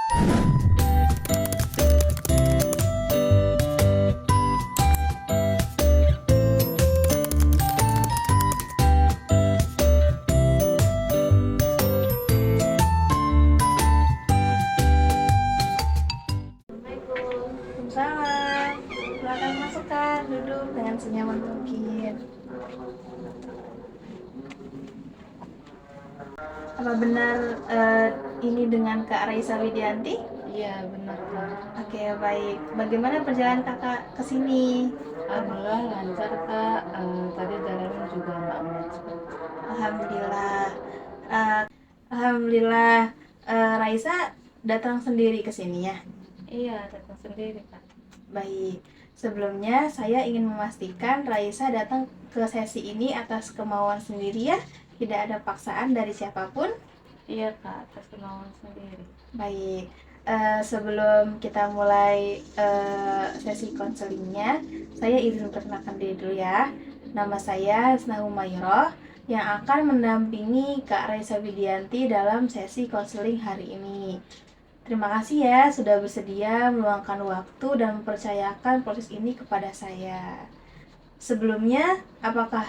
Waalaikumsalam. Silakan masuk Kak, duduk dengan senyaman mungkin. Apa benar ini dengan Kak Raisa Widianti? Iya benar Kak. Oke, baik. Bagaimana perjalanan Kakak ke sini? Alhamdulillah lancar Kak. Tadi jalannya juga nggak macet. Alhamdulillah. Eh, Alhamdulillah. Raisa datang sendiri ke sini ya? Iya datang sendiri Kak. Baik. Sebelumnya saya ingin memastikan Raisa datang ke sesi ini atas kemauan sendiri ya, tidak ada paksaan dari siapapun. Iya Kak, atas kemauan sendiri. Baik. Sebelum kita mulai sesi konselingnya, saya izin perkenalkan diri dulu ya. Nama saya Hasna Humayroh yang akan mendampingi Kak Raisa Widianti dalam sesi konseling hari ini. Terima kasih ya sudah bersedia meluangkan waktu dan mempercayakan proses ini kepada saya. Sebelumnya, apakah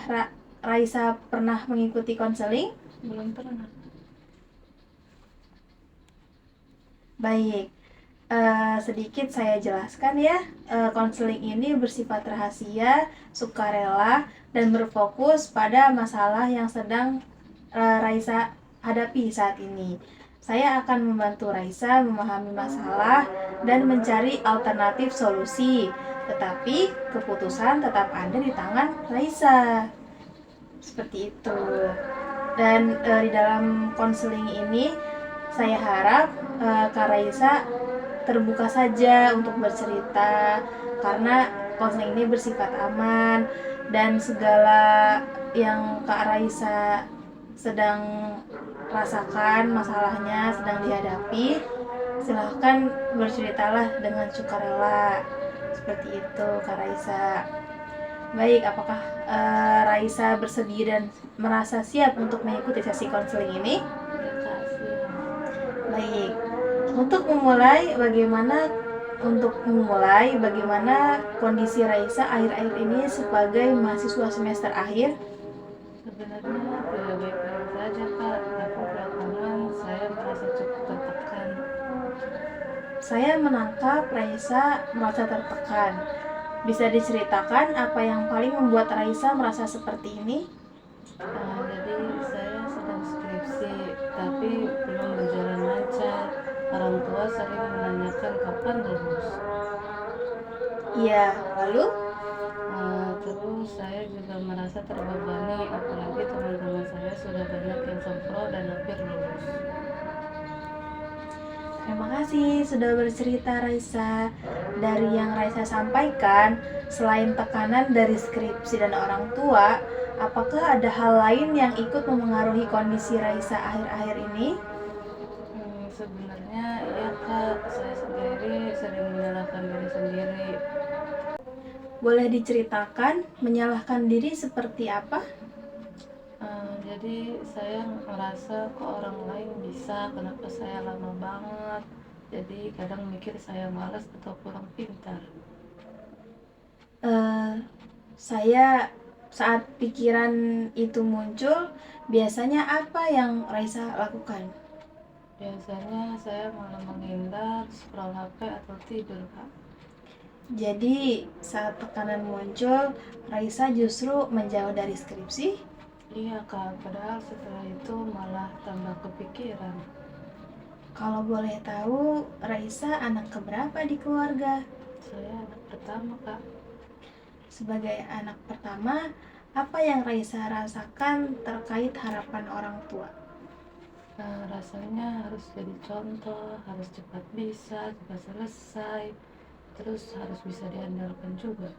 Raisa pernah mengikuti konseling? Belum pernah. Baik, sedikit saya jelaskan ya. Konseling ini bersifat rahasia, sukarela, dan berfokus pada masalah yang sedang Raisa hadapi saat ini. Saya akan membantu Raisa memahami masalah dan mencari alternatif solusi, tetapi keputusan tetap ada di tangan Raisa. Seperti itu. Dan di dalam konseling ini saya harap Kak Raisa terbuka saja untuk bercerita, karena konseling ini bersifat aman dan segala yang Kak Raisa sedang rasakan, masalahnya sedang dihadapi, silahkan berceritalah dengan sukarela. Seperti itu Kak Raisa. Baik, apakah Raisa bersedia dan merasa siap untuk mengikuti sesi konseling ini? Ya Kak, siap. Baik. Untuk memulai bagaimana kondisi Raisa akhir-akhir ini sebagai mahasiswa semester akhir? Sebenarnya tidak baik-baik saja Kak, tapi belakangan saya merasa cukup tertekan. Saya menangkap Raisa merasa tertekan. Bisa diceritakan apa yang paling membuat Raisa merasa seperti ini? Jadi saya sedang skripsi, tapi belum berjalan lancar. Orang tua sering menanyakan kapan lulus. Iya, lalu? Terus saya juga merasa terbebani, apalagi teman-teman saya sudah banyak yang sempro dan hampir lulus. Terima kasih sudah bercerita Raisa. Dari yang Raisa sampaikan, selain tekanan dari skripsi dan orang tua, apakah ada hal lain yang ikut memengaruhi kondisi Raisa akhir-akhir ini? Sebenarnya iya Kak, saya sendiri sering menyalahkan diri sendiri. Boleh diceritakan menyalahkan diri seperti apa? Jadi saya merasa kok orang lain bisa, kenapa saya lama banget. Jadi kadang mikir saya malas atau kurang pintar. Saya saat pikiran itu muncul, biasanya apa yang Raisa lakukan? Biasanya saya malah menghindar, scroll HP atau tidur Kak. Jadi saat tekanan muncul, Raisa justru menjauh dari skripsi? Iya Kak, padahal setelah itu malah tambah kepikiran. Kalau boleh tahu, Raisa anak keberapa di keluarga? Saya anak pertama Kak. Sebagai anak pertama, apa yang Raisa rasakan terkait harapan orang tua? Rasanya harus jadi contoh, harus cepat bisa, cepat selesai, terus harus bisa diandalkan juga.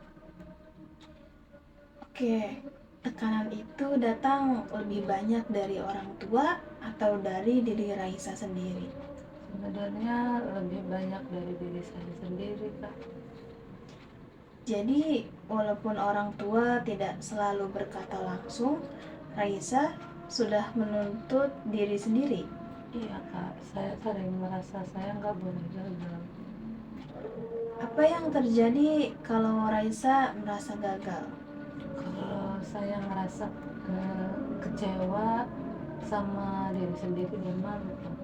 Oke, tekanan itu datang lebih banyak dari orang tua atau dari diri Raisa sendiri? Sebenarnya lebih banyak dari diri saya sendiri Kak. Jadi, walaupun orang tua tidak selalu berkata langsung, Raisa sudah menuntut diri sendiri. Iya kak, saya sering merasa saya nggak boleh gagal. Apa yang terjadi kalau Raisa merasa gagal? Kalau saya ngerasa kecewa sama diri sendiri dan malu kak.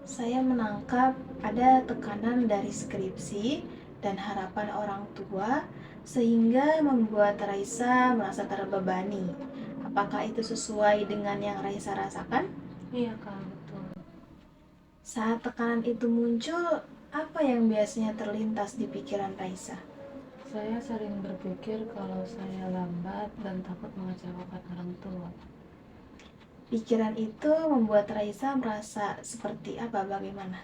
Saya menangkap ada tekanan dari skripsi dan harapan orang tua sehingga membuat Raisa merasa terbebani. Apakah itu sesuai dengan yang Raisa rasakan? Iya kak, betul. Saat tekanan itu muncul, apa yang biasanya terlintas di pikiran Raisa? Saya sering berpikir kalau saya lambat dan takut mengecewakan orang tua. Pikiran itu membuat Raisa merasa seperti apa, bagaimana?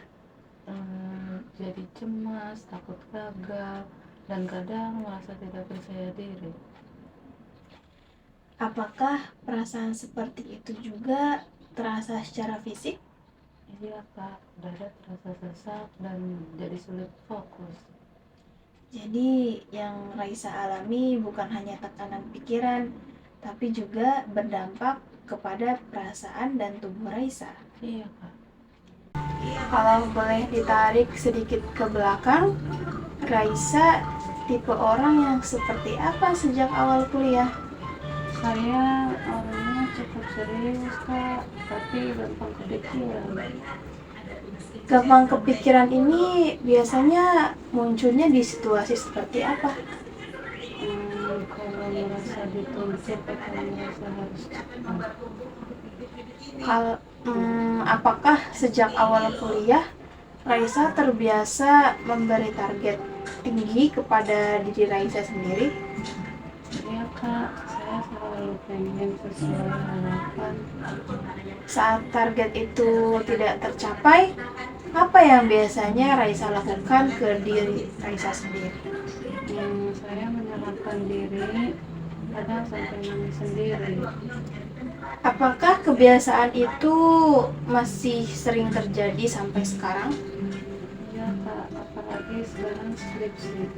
Jadi cemas, takut gagal, dan kadang merasa tidak percaya diri. Apakah perasaan seperti itu juga terasa secara fisik? Iya kak, dada terasa sesak dan jadi sulit fokus. Jadi yang Raisa alami bukan hanya tekanan pikiran, tapi juga berdampak kepada perasaan dan tubuh Raisa. Iya kak. Kalau boleh ditarik sedikit ke belakang, Raisa tipe orang yang seperti apa sejak awal kuliah? Saya orangnya cukup serius kak, tapi gampang kepikiran. Gampang kepikiran ini biasanya munculnya di situasi seperti apa? Kalau merasa dituntut atau merasa harus cepat. Apakah sejak awal kuliah Raisa terbiasa memberi target tinggi kepada diri Raisa sendiri? Iya kak, saya selalu pengen sesuai harapan. Saat target itu tidak tercapai, apa yang biasanya Raisa lakukan ke diri Raisa sendiri? Saya menyalahkan diri, kadang sampai nangis sendiri. Apakah kebiasaan itu masih sering terjadi sampai sekarang? Iya kak, apalagi sekarang skripsi.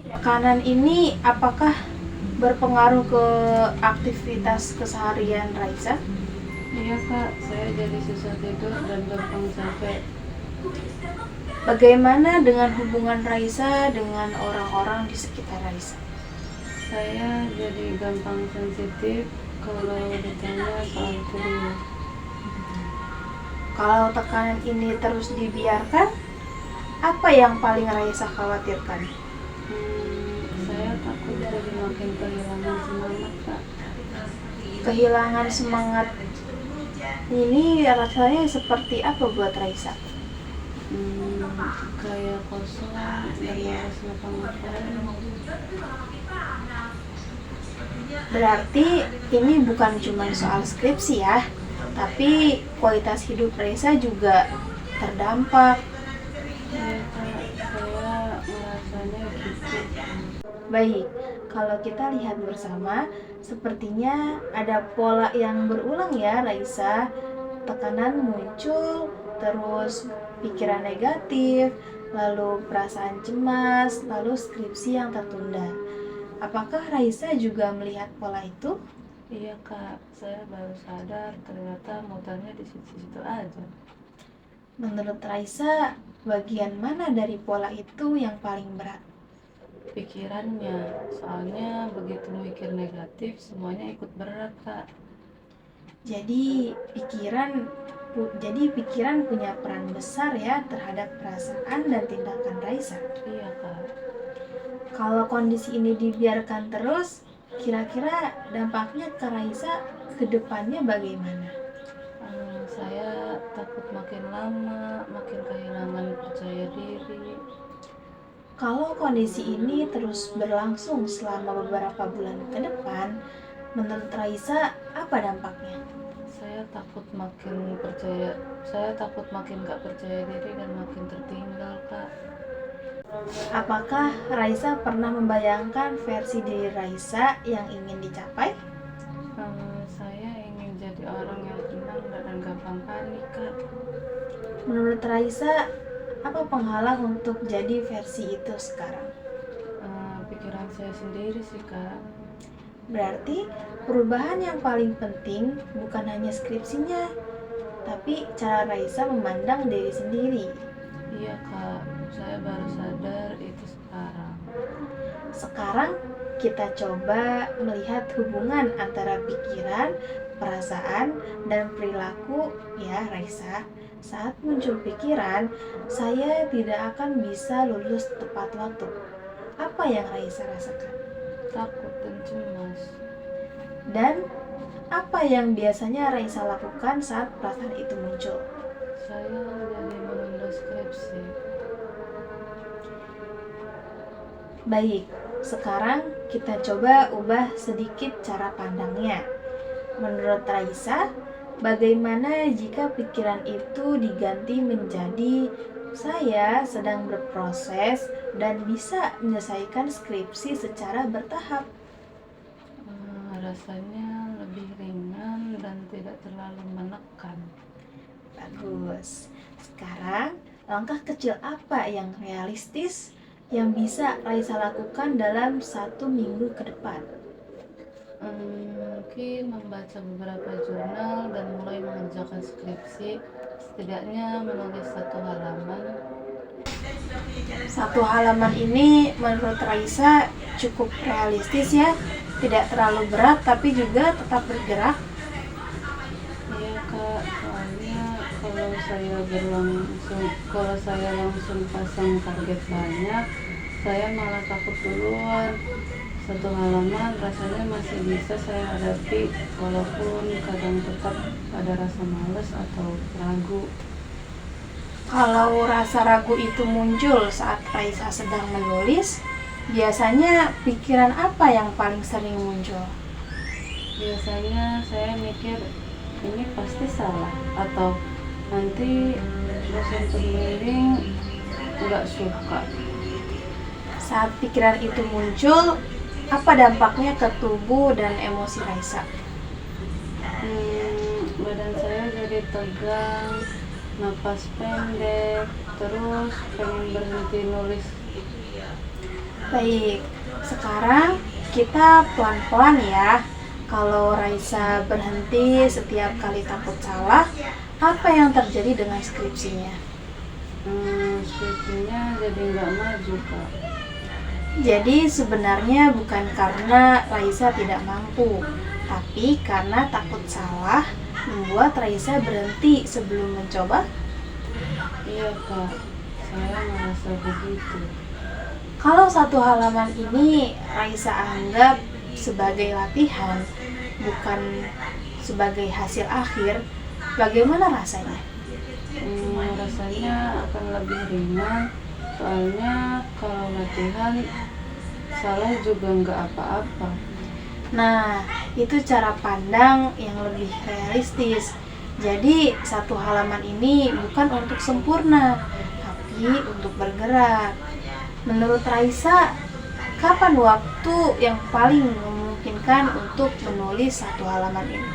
Tekanan ini apakah berpengaruh ke aktivitas keseharian Raisa? Iya kak, saya jadi susah tidur dan gampang capek. Bagaimana dengan hubungan Raisa dengan orang-orang di sekitar Raisa? Saya jadi gampang sensitif kalau ditanya soal kuliah. Kalau tekanan ini terus dibiarkan, apa yang paling Raisa khawatirkan? Saya takut jadi makin kehilangan semangat kak. Kehilangan semangat ini rasanya seperti apa buat Raisa? Kayak kosong dan malas ngapa-ngapain. Berarti ini bukan cuma soal skripsi ya, tapi kualitas hidup Raisa juga terdampak. Iya kak, saya ngerasanya gitu. Baik, kalau kita lihat bersama, sepertinya ada pola yang berulang ya Raisa. Tekanan muncul, terus pikiran negatif, lalu perasaan cemas, lalu skripsi yang tertunda. Apakah Raisa juga melihat pola itu? Iya kak, saya baru sadar ternyata muternya di situ-situ aja. Menurut Raisa, bagian mana dari pola itu yang paling berat? Pikirannya, soalnya begitu mikir negatif semuanya ikut berat kak. Jadi pikiran punya peran besar ya terhadap perasaan dan tindakan Raisa. Iya kak. Kalau kondisi ini dibiarkan terus, kira-kira dampaknya ke Raisa ke depannya bagaimana? Saya takut makin lama makin kehilangan percaya diri. Kalau kondisi ini terus berlangsung selama beberapa bulan ke depan, menurut Raisa apa dampaknya? Saya takut makin gak percaya diri dan makin tertinggal kak. Apakah Raisa pernah membayangkan versi diri Raisa yang ingin dicapai? Saya ingin jadi orang yang tenang dan gampang panik kak. Menurut Raisa, apa penghalang untuk jadi versi itu sekarang? Pikiran saya sendiri sih kak. Berarti perubahan yang paling penting bukan hanya skripsinya, tapi cara Raisa memandang diri sendiri. Iya kak, saya baru sadar itu sekarang. Sekarang kita coba melihat hubungan antara pikiran, perasaan, dan perilaku ya Raisa. Saat muncul pikiran, saya tidak akan bisa lulus tepat waktu. Apa yang Raisa rasakan? Takut dan cemas. Dan apa yang biasanya Raisa lakukan saat perasaan itu muncul? Saya jadi menunda skripsi. Baik, sekarang kita coba ubah sedikit cara pandangnya. Menurut Raisa, bagaimana jika pikiran itu diganti menjadi saya sedang berproses dan bisa menyelesaikan skripsi secara bertahap? Rasanya lebih ringan dan tidak terlalu menekan. Bagus. Sekarang, langkah kecil apa yang realistis yang bisa Raisa lakukan dalam 1 minggu ke depan? Mungkin membaca beberapa jurnal dan mulai mengerjakan skripsi, setidaknya menulis 1 halaman. 1 halaman ini menurut Raisa cukup realistis ya, tidak terlalu berat tapi juga tetap bergerak. Iya kak, soalnya kalau saya langsung pasang target banyak, saya malah takut duluan. 1 halaman rasanya masih bisa saya hadapi, walaupun kadang tetap ada rasa malas atau ragu. Kalau rasa ragu itu muncul saat Raisa sedang menulis, biasanya pikiran apa yang paling sering muncul? Biasanya saya mikir ini pasti salah, atau nanti dosen pembimbing nggak suka. Saat pikiran itu muncul, apa dampaknya ke tubuh dan emosi Raisa? Badan saya jadi tegang, napas pendek, terus pengen berhenti nulis. Baik, sekarang kita pelan-pelan ya. Kalau Raisa berhenti setiap kali takut salah, apa yang terjadi dengan skripsinya? Skripsinya jadi nggak maju kak. Jadi sebenarnya bukan karena Raisa tidak mampu, tapi karena takut salah membuat Raisa berhenti sebelum mencoba. Iya kak, saya merasa begitu. Kalau 1 halaman ini Raisa anggap sebagai latihan, bukan sebagai hasil akhir, bagaimana rasanya? Rasanya akan lebih ringan, soalnya kalau latihan salah juga nggak apa-apa. Nah, itu cara pandang yang lebih realistis. Jadi 1 halaman ini bukan untuk sempurna, tapi untuk bergerak. Menurut Raisa, kapan waktu yang paling memungkinkan untuk menulis 1 halaman ini?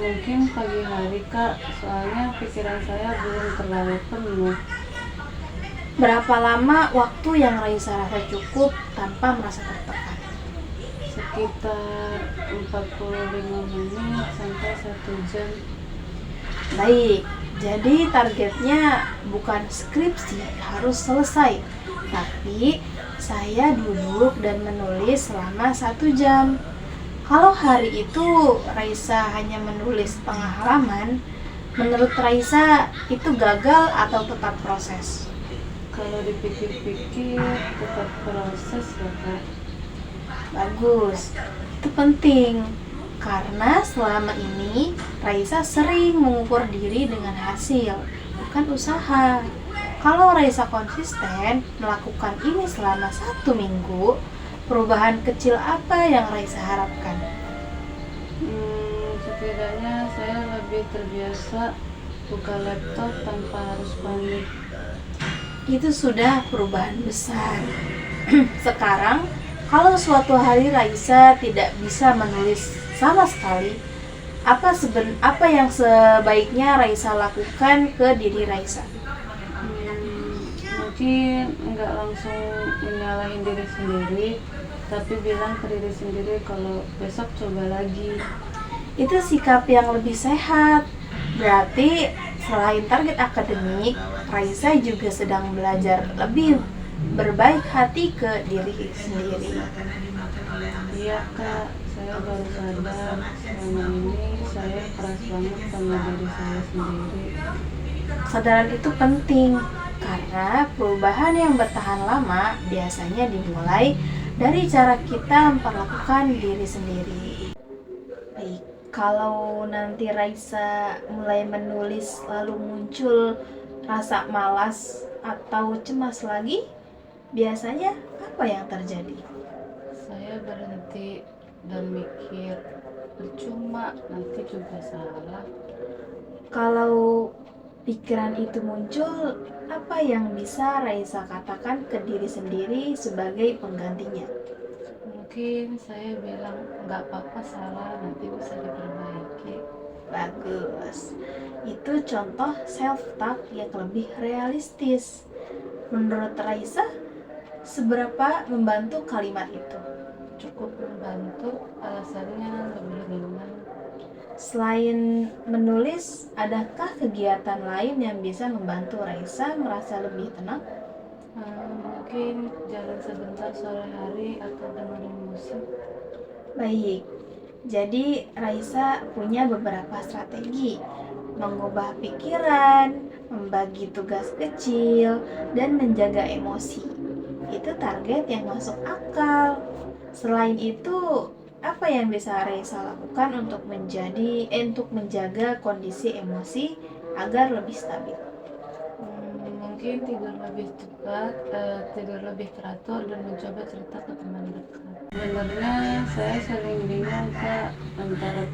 Mungkin pagi hari kak, soalnya pikiran saya belum terlalu penuh. Berapa lama waktu yang Raisa rasa cukup tanpa merasa tertekan? Sekitar 45 menit sampai 1 jam. Baik, jadi targetnya bukan skripsi harus selesai, tapi saya duduk dan menulis selama 1 jam. Kalau hari itu Raisa hanya menulis setengah halaman, menurut Raisa itu gagal atau tetap proses? Kalau dipikir-pikir tetap proses ya kak. Bagus, itu penting karena selama ini Raisa sering mengukur diri dengan hasil, bukan usaha. Kalau Raisa konsisten melakukan ini selama 1 minggu, perubahan kecil apa yang Raisa harapkan? Setidaknya saya lebih terbiasa buka laptop tanpa harus panik. Itu sudah perubahan besar. Sekarang, kalau suatu hari Raisa tidak bisa menulis sama sekali, apa yang sebaiknya Raisa lakukan ke diri Raisa? Mungkin nggak langsung menyalahin diri sendiri, tapi bilang ke diri sendiri kalau besok coba lagi. Itu sikap yang lebih sehat. Berarti selain target akademik, Raisa juga sedang belajar lebih berbaik hati ke diri sendiri. Iya kak, saya baru sadar selama ini saya keras banget sama diri saya sendiri. Kesadaran itu penting karena perubahan yang bertahan lama biasanya dimulai dari cara kita memperlakukan diri sendiri. Baik, kalau nanti Raisa mulai menulis lalu muncul rasa malas atau cemas lagi, biasanya apa yang terjadi? Saya berhenti dan mikir, percuma nanti juga salah. Kalau pikiran itu muncul, apa yang bisa Raisa katakan ke diri sendiri sebagai penggantinya? Mungkin saya bilang nggak apa-apa salah, nanti bisa diperbaiki. Bagus. Itu contoh self-talk yang lebih realistis. Menurut Raisa, seberapa membantu kalimat itu? Cukup membantu, alasannya lebih ringan. Selain menulis, adakah kegiatan lain yang bisa membantu Raisa merasa lebih tenang? Mungkin jalan sebentar sore hari atau dengerin musik. Baik, jadi Raisa punya beberapa strategi: mengubah pikiran, membagi tugas kecil, dan menjaga emosi. Itu target yang masuk akal. Selain itu, apa yang bisa Raisa lakukan untuk menjaga kondisi emosi agar lebih stabil? Mungkin tidur lebih cepat, tidur lebih teratur, dan mencoba cerita ke teman dekat. Sebenarnya saya sering bingung kak, antara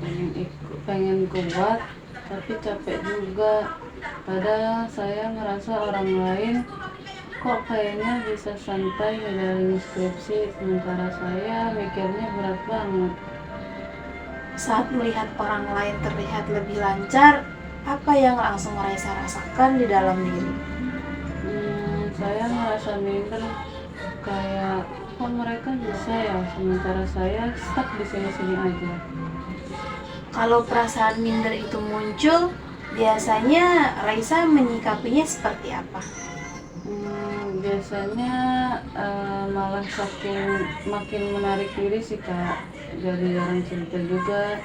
pengen kuat tapi capek juga. Padahal saya ngerasa orang lain kok kayaknya bisa santai ngejalanin skripsi, sementara saya mikirnya berat banget. Saat melihat orang lain terlihat lebih lancar, apa yang langsung Raisa rasakan di dalam diri? Saya ngerasa minder, kayak kok mereka bisa ya, sementara saya stuck di sini-sini aja. Kalau perasaan minder itu muncul, biasanya Raisa menyikapinya seperti apa? Biasanya malah makin menarik diri sih kak, jadi jarang cerita juga,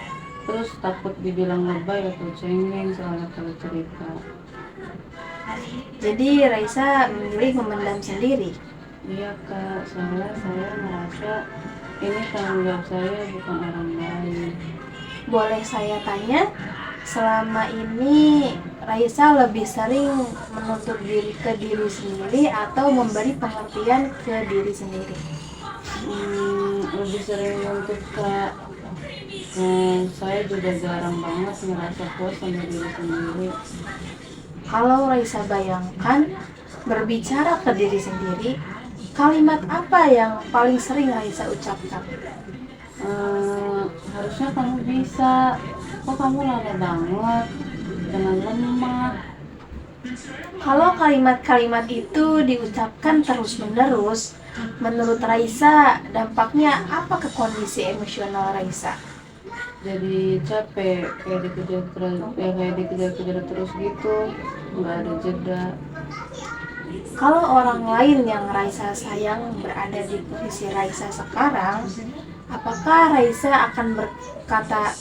terus takut dibilang lebay atau cengeng soalnya kalau cerita. Jadi Raisa memilih memendam sendiri. Iya kak, soalnya saya merasa ini tanggung jawab saya, bukan orang lain. Boleh saya tanya, selama ini Raisa lebih sering menuntut diri ke diri sendiri atau memberi pengertian ke diri sendiri? Lebih sering untuk kak. Saya juga jarang banget ngerasa puas sama diri sendiri. Kalau Raisa bayangkan berbicara ke diri sendiri, kalimat apa yang paling sering Raisa ucapkan? Harusnya kamu bisa, kok kamu lama banget, jangan lemah. Kalau kalimat-kalimat itu diucapkan terus-menerus, menurut Raisa dampaknya apa ke kondisi emosional Raisa? Jadi capek, kayak dikejar-kejar terus gitu, nggak ada jeda. Kalau orang lain yang Raisa sayang berada di posisi Raisa sekarang, apakah Raisa akan berkata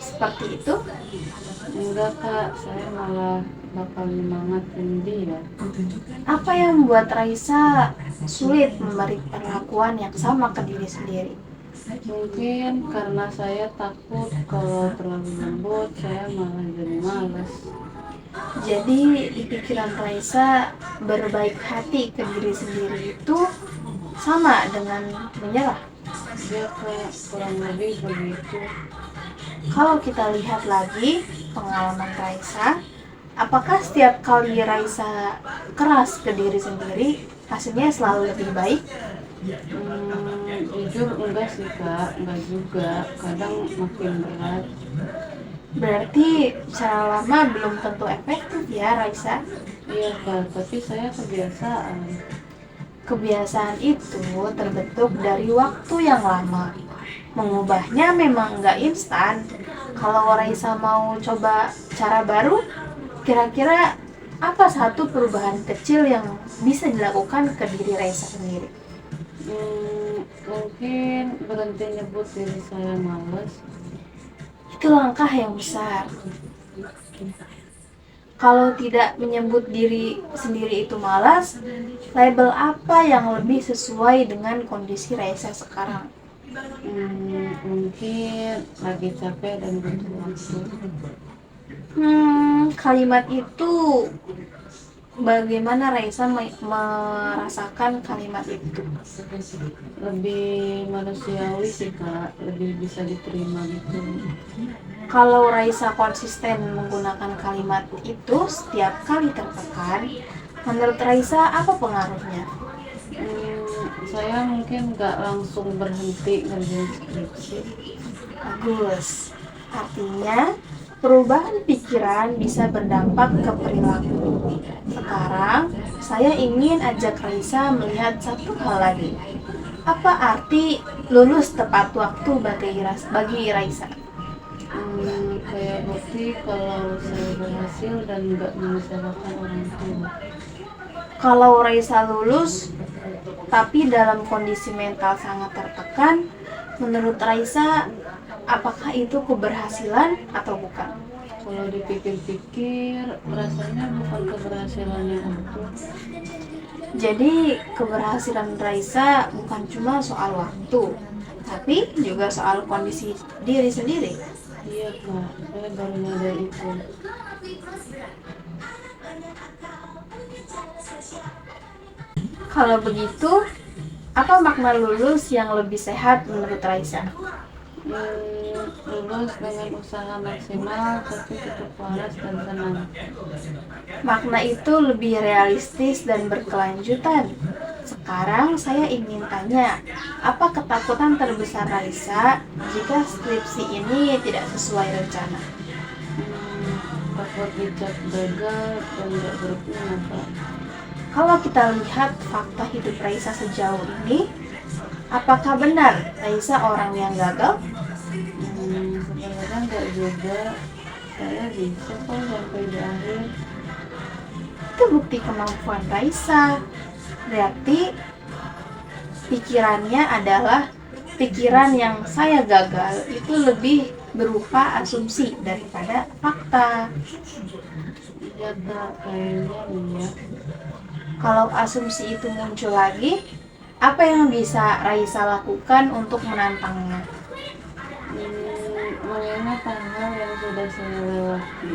seperti itu? Enggak kak, saya malah bakal nyemangatin dia. Apa yang membuat Raisa sulit memberi perlakuan yang sama ke diri sendiri? Mungkin karena saya takut kalau terlalu lembut, saya malah jadi malas. Jadi di pikiran Raisa, berbaik hati ke diri sendiri itu sama dengan menyerah. Dia kak, kurang lebih begitu. Kalau kita lihat lagi pengalaman Raisa, apakah setiap kali Raisa keras ke diri sendiri, hasilnya selalu lebih baik? Jujur enggak sih kak, enggak juga, kadang makin berat. Berarti secara lama belum tentu efektif ya Raisa? Iya kak, tapi saya kebiasaan. Kebiasaan itu terbentuk dari waktu yang lama. Mengubahnya memang nggak instan. Kalau Raisa mau coba cara baru, kira-kira apa satu perubahan kecil yang bisa dilakukan ke diri Raisa sendiri? Mungkin berhenti nyebut diri saya malas. Itu langkah yang besar. Kalau tidak menyebut diri sendiri itu malas, label apa yang lebih sesuai dengan kondisi Raisa sekarang? Mungkin lagi capek dan butuh waktu. Kalimat itu bagaimana Raisa merasakan kalimat itu? Lebih manusiawi sih kak, lebih bisa diterima gitu. Kalau Raisa konsisten menggunakan kalimat itu setiap kali tertekan, menurut Raisa apa pengaruhnya? Saya mungkin nggak langsung berhenti ngerjain skripsi. Bagus. Artinya, perubahan pikiran bisa berdampak ke perilaku. Sekarang, saya ingin ajak Raisa melihat satu hal lagi. Apa arti lulus tepat waktu bagi Raisa? Kayak bukti kalau saya berhasil dan nggak menyusahkan orang tua. Kalau Raisa lulus, tapi dalam kondisi mental sangat tertekan, menurut Raisa, apakah itu keberhasilan atau bukan? Kalau dipikir-pikir, rasanya bukan keberhasilan yang utuh. Jadi, keberhasilan Raisa bukan cuma soal waktu, tapi juga soal kondisi diri sendiri. Iya kak, saya baru nyadar itu. Kalau begitu, apa makna lulus yang lebih sehat menurut Raisa? Lulus dengan usaha maksimal tapi tetap waras dan tenang. Makna itu lebih realistis dan berkelanjutan. Sekarang saya ingin tanya, apa ketakutan terbesar Raisa jika skripsi ini tidak sesuai rencana? Takut dicap gagal dan gak berguna kak. Kalau kita lihat fakta hidup Raisa sejauh ini, apakah benar Raisa orang yang gagal? Sebenarnya nggak juga, saya bisa kok sampai di akhir. Itu bukti kemampuan Raisa. Berarti pikirannya adalah pikiran yang saya gagal itu lebih berupa asumsi daripada fakta. Iya kak, kayaknya iya. Kalau asumsi itu muncul lagi, apa yang bisa Raisa lakukan untuk menantangnya? Mengingat hal yang sudah saya lewati.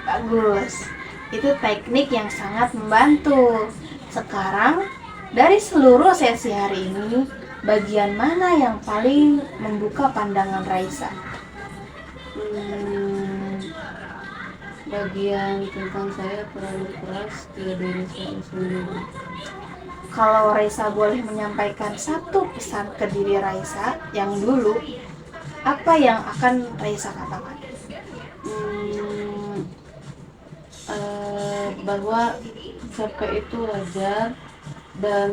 Bagus, itu teknik yang sangat membantu. Sekarang, dari seluruh sesi hari ini, bagian mana yang paling membuka pandangan Raisa? Bagian tentang saya terlalu keras ke diri saya sendiri. Kalau Raisa boleh menyampaikan satu pesan ke diri Raisa yang dulu, apa yang akan Raisa katakan? Bahwa capek itu wajar dan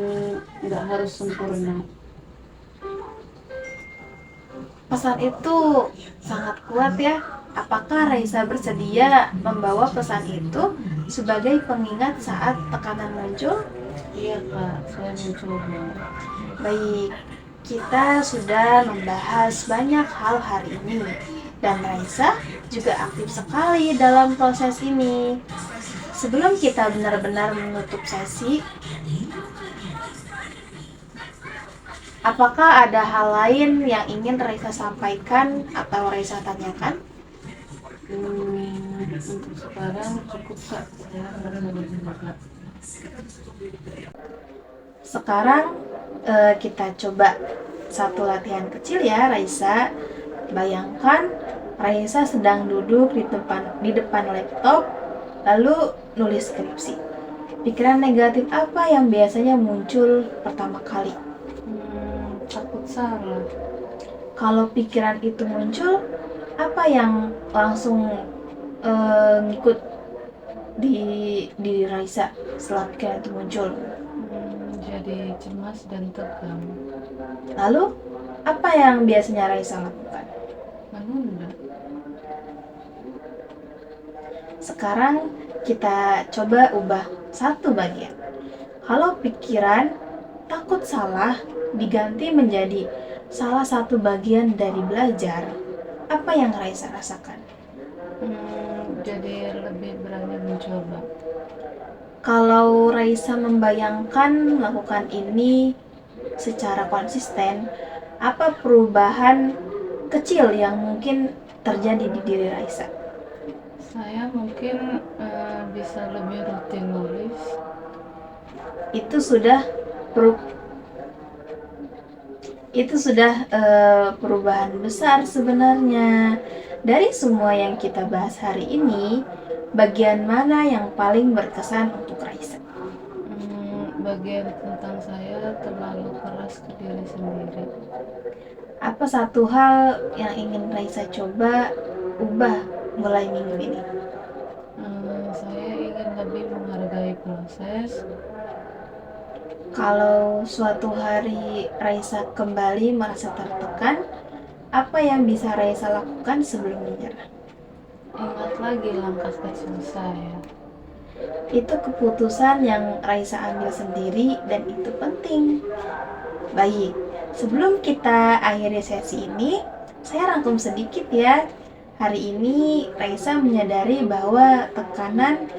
nggak harus sempurna. Pesan itu sangat kuat ya. Apakah Raisa bersedia membawa pesan itu sebagai pengingat saat tekanan muncul? Iya kak, saya mencoba. Baik, kita sudah membahas banyak hal hari ini dan Raisa juga aktif sekali dalam proses ini. Sebelum kita benar-benar menutup sesi, apakah ada hal lain yang ingin Raisa sampaikan atau Raisa tanyakan? Untuk sekarang cukup kak, saya merasa bersyukur. Sekarang kita coba satu latihan kecil ya Raisa. Bayangkan Raisa sedang duduk di depan laptop lalu nulis skripsi. Pikiran negatif apa yang biasanya muncul pertama kali? Takut salah. Kalau pikiran itu muncul, apa yang langsung ngikut di Raisa setelah pikiran itu muncul? jadi cemas dan tegang. Lalu, apa yang biasanya Raisa lakukan? Menunda. Sekarang kita coba ubah satu bagian. Kalau pikiran takut salah diganti menjadi salah satu bagian dari belajar, apa yang Raisa rasakan? Jadi lebih berani mencoba. Kalau Raisa membayangkan melakukan ini secara konsisten, apa perubahan kecil yang mungkin terjadi di diri Raisa? Saya mungkin bisa lebih rutin nulis. Itu sudah perubahan besar sebenarnya. Dari semua yang kita bahas hari ini, bagian mana yang paling berkesan untuk Raisa? Bagian tentang saya terlalu keras ke diri sendiri. Apa satu hal yang ingin Raisa coba ubah mulai minggu ini? Saya ingin lebih menghargai proses. Kalau suatu hari Raisa kembali merasa tertekan, apa yang bisa Raisa lakukan sebelum menyerah? Ingat lagi langkah kecil saya. Itu keputusan yang Raisa ambil sendiri dan itu penting. Baik, sebelum kita akhiri sesi ini, saya rangkum sedikit ya. Hari ini Raisa menyadari bahwa tekanan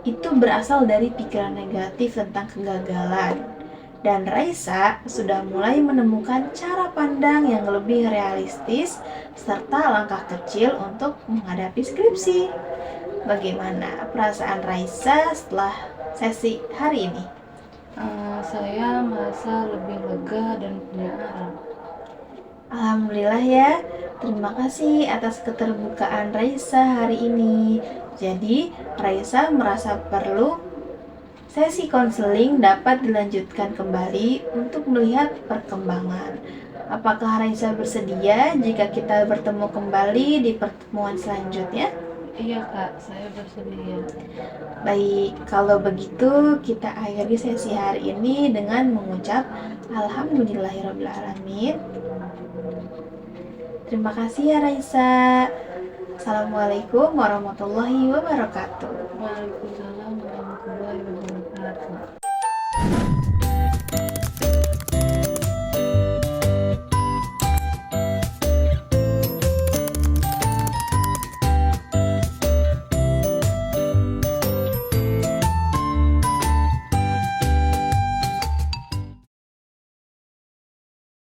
itu berasal dari pikiran negatif tentang kegagalan. Dan Raisa sudah mulai menemukan cara pandang yang lebih realistis serta langkah kecil untuk menghadapi skripsi. Bagaimana perasaan Raisa setelah sesi hari ini? Saya merasa lebih lega dan punya arah. Alhamdulillah ya, terima kasih atas keterbukaan Raisa hari ini. Jadi, Raisa merasa perlu sesi konseling dapat dilanjutkan kembali untuk melihat perkembangan. Apakah Raisa bersedia jika kita bertemu kembali di pertemuan selanjutnya? Iya Kak, saya bersedia. Baik, kalau begitu kita akhiri sesi hari ini dengan mengucap Alhamdulillahirrabbilalamin. Terima kasih ya Raisa. Assalamualaikum warahmatullahi wabarakatuh. Waalaikumsalam warahmatullahi wabarakatuh.